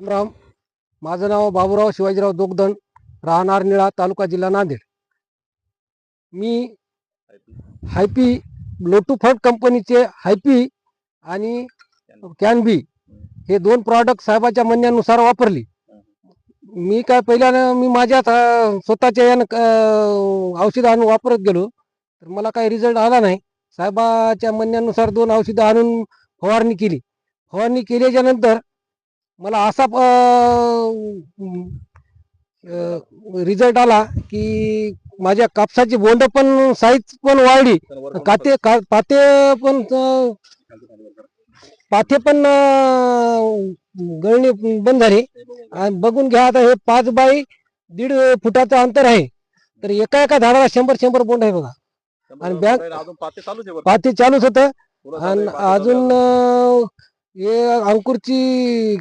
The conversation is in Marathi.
राम, माझं नाव बाबूराव शिवाजीराव दोगदण, राहणार निळा, तालुका, जिल्हा नांदेड. मी हायपी ब्लोटूफर्ट कंपनीचे हायपी आणि कॅनबी हे दोन प्रॉडक्ट साहेबाच्या म्हणण्यानुसार वापरली. मी काय पहिल्यानं मी माझ्या स्वतःच्या यानं औषधं आणून वापरत गेलो, तर मला काही रिझल्ट आला नाही. साहेबाच्या म्हणण्यानुसार दोन औषधं आणून फवारणी केली. फवारणी केल्याच्या नंतर मला असा रिझल्ट आला की माझ्या कापसाची बोंड पण साईज पण वाढली, पाते पण गळणे बंद झाले. आणि बघून घ्या, आता हे 5 बाय 1.5 फुटाचं अंतर आहे, तर एका एका झाडाला 100 बोंड आहे बघा. आणि पाते चालूच होतं. आणि अजून हे अंकुरची